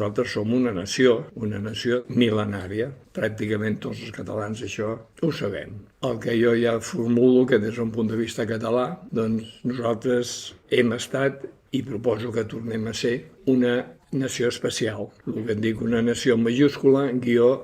nosaltres som una nació mil·lenària. Pràcticament tots els catalans això ho sabem. El que jo ja formulo que des d'un punt de vista català, doncs nosaltres hem estat i proposo que tornem a ser una nació especial. El que en dic una nació en majúscula,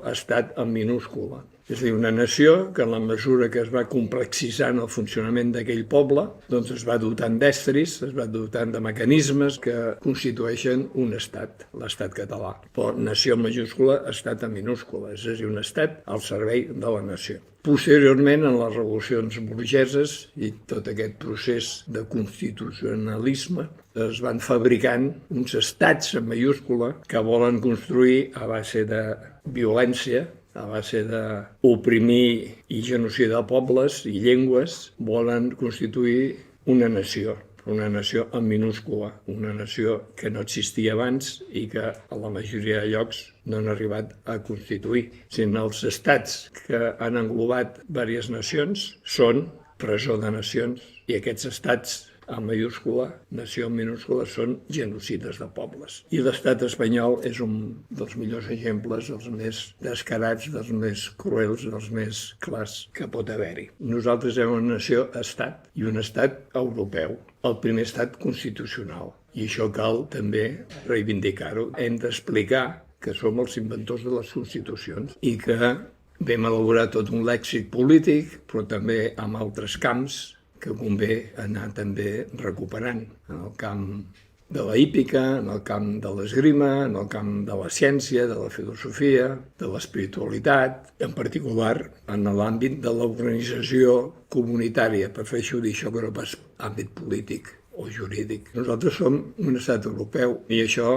estat en minúscula. És a dir, una nació que en la mesura que es va complexitzant el funcionament d'aquell poble, doncs es va dotant d'estris, es va dotant de mecanismes que constitueixen un estat, l'estat català. Però nació en majúscula, estat en minúscula, és a dir, un estat al servei de la nació. Posteriorment, en les revolucions burgeses i tot aquest procés de constitucionalisme, es van fabricant uns estats en majúscula que volen construir a base de violència, a base d'oprimir i genocidar pobles i llengües, volen constituir una nació en minúscula, una nació que no existia abans i que a la majoria de llocs no han arribat a constituir. Els estats que han englobat diverses nacions són presó de nacions i aquests estats en majúscula, nació en minúscula, són genocides de pobles. I l'estat espanyol és un dels millors exemples, dels més descarats, dels més cruels, dels més clars que pot haver-hi. Nosaltres som una nació-estat i un estat europeu, el primer estat constitucional. I això cal també reivindicar-ho. Hem d'explicar que som els inventors de les constitucions i que vam elaborar tot un lèxic polític, però també en altres camps que convé anar també recuperant en el camp de la hípica, en el camp de l'esgrima, en el camp de la ciència, de la filosofia, de l'espiritualitat, en particular en l'àmbit de l'organització comunitària. Prefereixo dir això que no pas àmbit polític o jurídic. Nosaltres som un estat europeu i això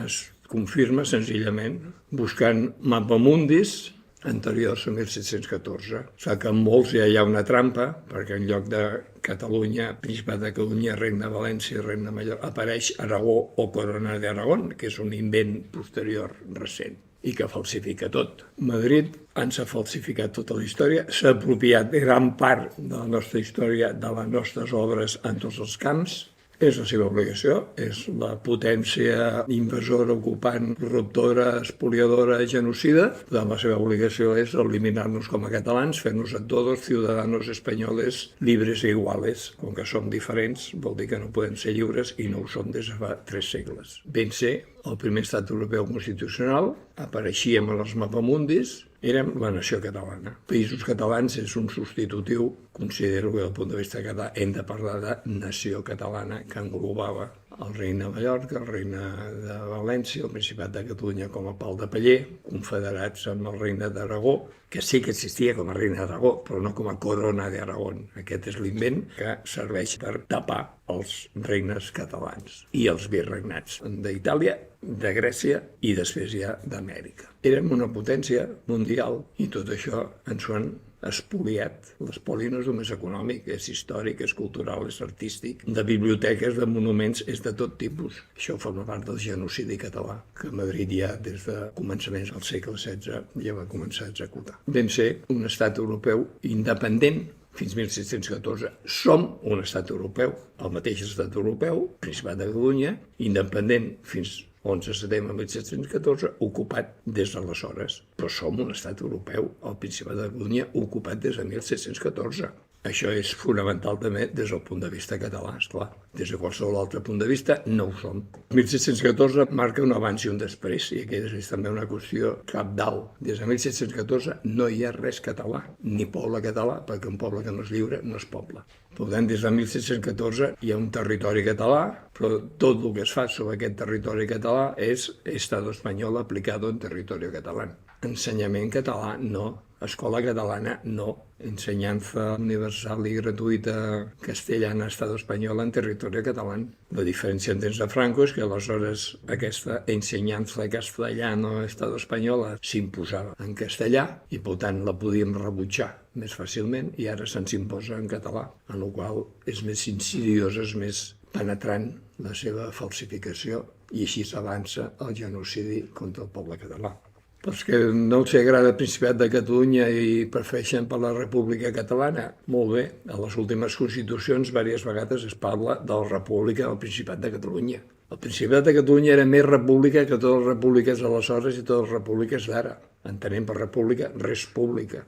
es confirma senzillament buscant mapamundis anteriors a 1714. Sap que en molts ja hi ha una trampa, perquè en lloc de Catalunya, Principat de Catalunya, Regne de València i Regne de Mallorca, apareix Aragó o Corona d'Aragón, que és un invent posterior recent i que falsifica tot. Madrid ens ha falsificat tota la història, s'ha apropiat de gran part de la nostra història, de les nostres obres en tots els camps. És la seva obligació, és la potència invasora, ocupant, corruptora, espoliadora, genocida. La seva obligació és eliminar-nos com a catalans, fer-nos a tots ciudadanos espanyoles libres i iguales. Com que som diferents, vol dir que no podem ser lliures i no ho som des de fa 3 segles. Vam ser el primer estat europeu constitucional, apareixíem a les mapamundis, érem la nació catalana. Països catalans és un substitutiu, considero que del punt de vista català hem de parlar de nació catalana que englobava el Regne de Mallorca, el Regne de València, el Principat de Catalunya com a pal de paller, confederats amb el Regne d'Aragó, que sí que existia com a Regne d'Aragó, però no com a Corona d'Aragón. Aquest és l'invent que serveix per tapar els regnes catalans i els virregnats d'Itàlia, de Grècia i després ja d'Amèrica. Érem una potència mundial i tot això ens ho han espoliat. L'espoli no és només econòmic, és històric, és cultural, és artístic, de biblioteques, de monuments, és de tot tipus. Això forma part del genocidi català, que Madrid ja des de començaments del segle XVI ja va començar a executar. Vam ser un estat europeu independent fins 1714. Som un estat europeu, el mateix estat europeu, Principat de Catalunya, independent fins 11 de setembre de 1714, ocupat des d'aleshores. Però som un estat europeu, el Principat de Catalunya, ocupat des de 1714. Això és fonamental també des del punt de vista català, esclar. Des de qualsevol altre punt de vista no ho som. 1714 marca un abans i un després, i aquesta és també una qüestió cabdal. Des de 1714 no hi ha res català, ni poble català, perquè un poble que no és lliure no és poble. Per tant, des de 1714 hi ha un territori català, però tot el que es fa sobre aquest territori català és Estado espanyol aplicado en territori català. Ensenyament català, no. Escola catalana, no. Ensenyanza universal i gratuïta castellana Estado espanyol en territori català. La diferència en temps de Franco és que aleshores aquesta ensenyanza castellano Estado espanyola s'imposava en castellà i per tant la podíem rebutjar més fàcilment i ara se'ns imposa en català, en la qual és més insidiosa, és més penetrant la seva falsificació i així s'avança el genocidi contra el poble català. Pels que no els agrada el Principat de Catalunya i prefereixen per la República Catalana, molt bé. A les últimes constitucions, diverses vegades es parla de la República del Principat de Catalunya. El Principat de Catalunya era més república que totes les repúbliques d'aleshores i totes les repúbliques d'ara. Entenem per república, res pública.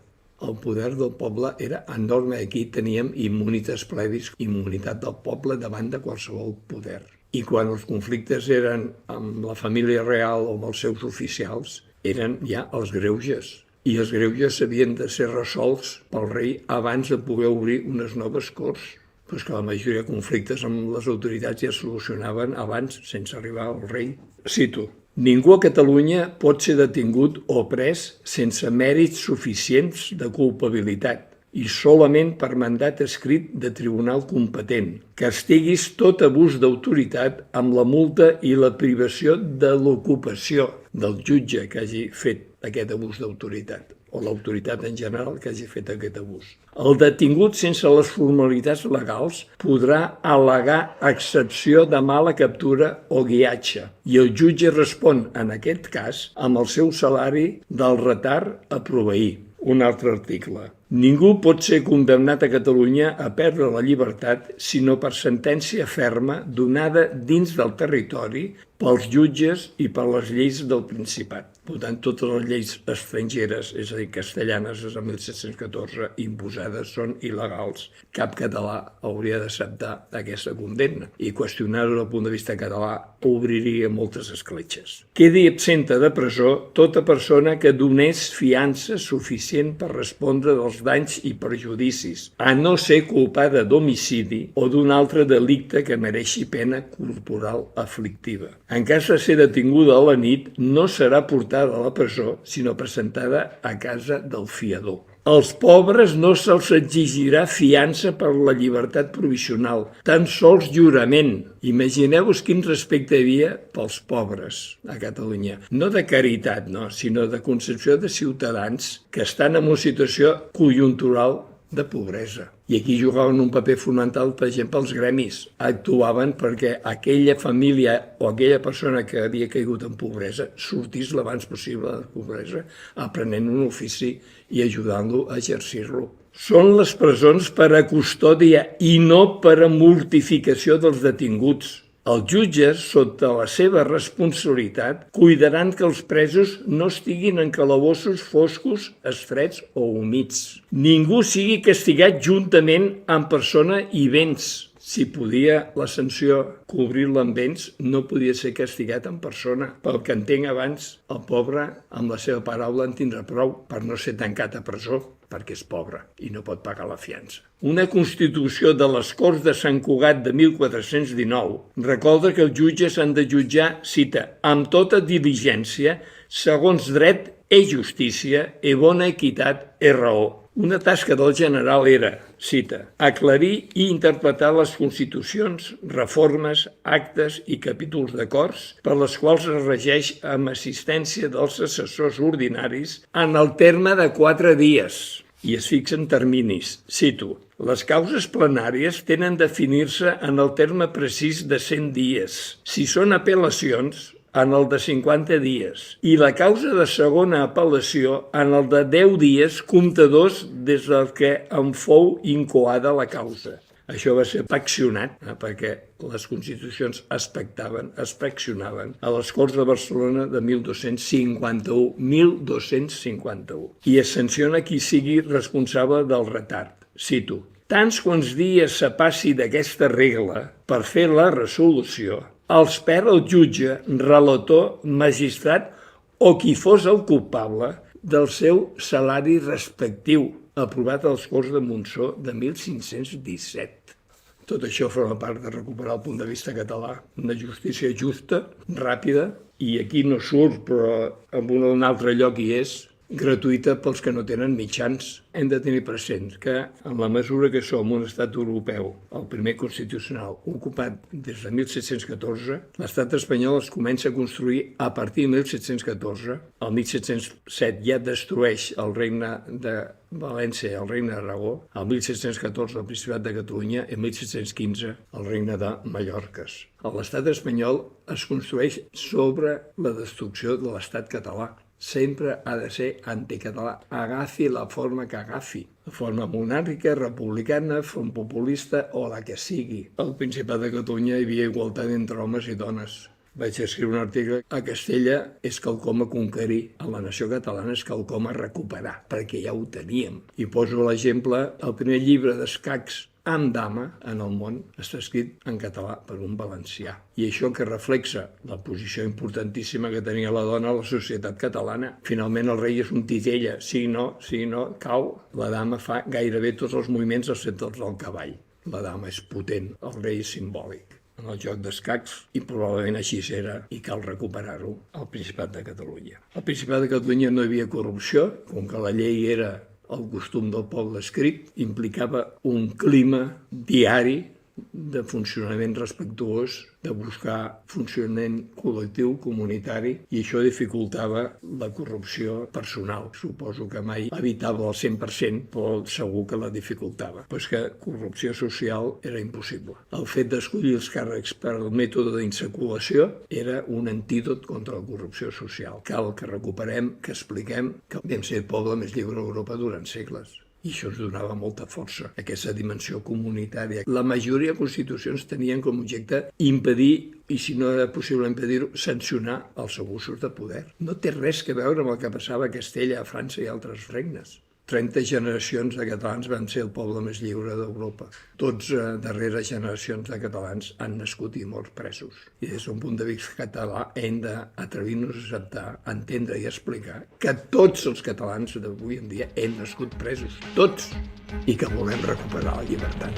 El poder del poble era enorme. Aquí teníem immunitas plebis, immunitat del poble davant de qualsevol poder. I quan els conflictes eren amb la família real o amb els seus oficials, eren ja els greuges. I els greuges havien de ser resolts pel rei abans de poder obrir unes noves corts. Però és que la majoria de conflictes amb les autoritats ja es solucionaven abans, sense arribar al rei. Cito: ningú a Catalunya pot ser detingut o pres sense mèrits suficients de culpabilitat i solament per mandat escrit de tribunal competent. Castiguis tot abús d'autoritat amb la multa i la privació de l'ocupació del jutge que hagi fet aquest abús d'autoritat, o l'autoritat en general que hagi fet aquest abús. El detingut sense les formalitats legals podrà al·legar excepció de mala captura o guiatge i el jutge respon, en aquest cas, amb el seu salari del retard a proveir. Un altre article. Ningú pot ser condemnat a Catalunya a perdre la llibertat sinó per sentència ferma donada dins del territori pels jutges i per les lleis del Principat. Per tant, totes les lleis estrangeres, és a dir, castellanes, des de 1714, imposades, són il·legals. Cap català hauria d'acceptar aquesta condemna i qüestionar-ho des del punt de vista català obriria moltes escletxes. Quedi absenta de presó tota persona que donés fiança suficient per respondre dels danys i perjudicis, a no ser culpada d'homicidi o d'un altre delicte que mereixi pena corporal aflictiva. En cas de ser detinguda a la nit, no serà portada a la presó, sinó presentada a casa del fiador. Als pobres no se'ls exigirà fiança per la llibertat provisional, tan sols jurament. Imagineu-vos quin respecte hi havia pels pobres a Catalunya. No de caritat, no, sinó de concepció de ciutadans que estan en una situació conjuntural de pobresa. I aquí jugaven un paper fonamental, per exemple, els gremis. Actuaven perquè aquella família o aquella persona que havia caigut en pobresa sortís l'abans possible de la pobresa, aprenent un ofici i ajudant-lo a exercir-lo. Són les presons per a custòdia i no per a mortificació dels detinguts. Els jutges, sota la seva responsabilitat, cuidaran que els presos no estiguin en calabossos foscos, estrets o humits. Ningú sigui castigat juntament amb persona i béns. Si podia la sanció cobrir-la amb béns, no podia ser castigat en persona. Pel que entenc abans, el pobre, amb la seva paraula, en tindrà prou per no ser tancat a presó, perquè és pobre i no pot pagar la fiança. Una Constitució de les Corts de Sant Cugat de 1419 recorda que els jutges han de jutjar, cita, amb tota diligència, segons dret i justícia, i bona equitat i raó. Una tasca del general era, cita, aclarir i interpretar les constitucions, reformes, actes i capítols d'acords per les quals es regeix amb assistència dels assessors ordinaris en el terme de 4 dies. I es fixen terminis. Cito, les causes plenàries tenen de definir-se en el terme precís de 100 dies. Si són apel·lacions, en el de 50 dies, i la causa de segona apel·lació en el de 10 dies comptadors des del que en fou incoada la causa. Això va ser paccionat, perquè les constitucions es paccionaven a les Corts de Barcelona de 1251. I es sanciona qui sigui responsable del retard. Cito, tants quants dies se passi d'aquesta regla per fer la resolució, els perd el jutge, relator, magistrat o qui fos el culpable del seu salari respectiu, aprovat als Corts de Montsó de 1517. Tot això forma part de recuperar el punt de vista català, una justícia justa, ràpida, i aquí no surt, però en un altre lloc hi és, gratuïta pels que no tenen mitjans. Hem de tenir present que, en la mesura que som un estat europeu, el primer constitucional, ocupat des de 1714, l'estat espanyol es comença a construir a partir de 1714. El 1707 ja destrueix el regne de València i el regne d'Aragó, el 1714 el Principat de Catalunya i el 1715 el regne de Mallorques. L'estat espanyol es construeix sobre la destrucció de l'estat català. sempre ha de ser anticatalà. Agafi la forma que agafi. La forma monàrquica, republicana, front populista o la que sigui. Al Principat de Catalunya hi havia igualtat entre homes i dones. Vaig escriure un article a Castella és quelcom a conquerir, a la nació catalana és quelcom a recuperar, perquè ja ho teníem. I poso l'exemple, el primer llibre d'escacs amb dama en el món està escrit en català per un valencià. I això que reflexa la posició importantíssima que tenia la dona a la societat catalana. Finalment el rei és un titella, sí, no, cau. La dama fa gairebé tots els moviments excepte els del cavall. La dama és potent, el rei és simbòlic en el joc d'escacs, i probablement així era, i cal recuperar-ho al Principat de Catalunya. Al Principat de Catalunya no hi havia corrupció, com que la llei era el costum del poble escrit, implicava un clima diari de funcionament respectuós, de buscar funcionament col·lectiu, comunitari, i això dificultava la corrupció personal. Suposo que mai evitava el 100%, però segur que la dificultava. Però és que corrupció social era impossible. El fet d'escollir els càrrecs per al mètode d'insaculació era un antídot contra la corrupció social. Cal que recuperem, que expliquem que vam ser el poble més lliure d'Europa durant segles. I això ens donava molta força, aquesta dimensió comunitària. La majoria de constitucions tenien com a objecte impedir, i si no era possible impedir-ho, sancionar els abusos de poder. No té res a veure amb el que passava a Castella, a França i altres regnes. 30 generacions de catalans van ser el poble més lliure d'Europa. 12 darreres generacions de catalans han nascut i morts presos. I des d'un punt de vista català hem d'atrevir-nos a acceptar, entendre i explicar que tots els catalans d'avui en dia hem nascut presos. Tots! I que volem recuperar la llibertat.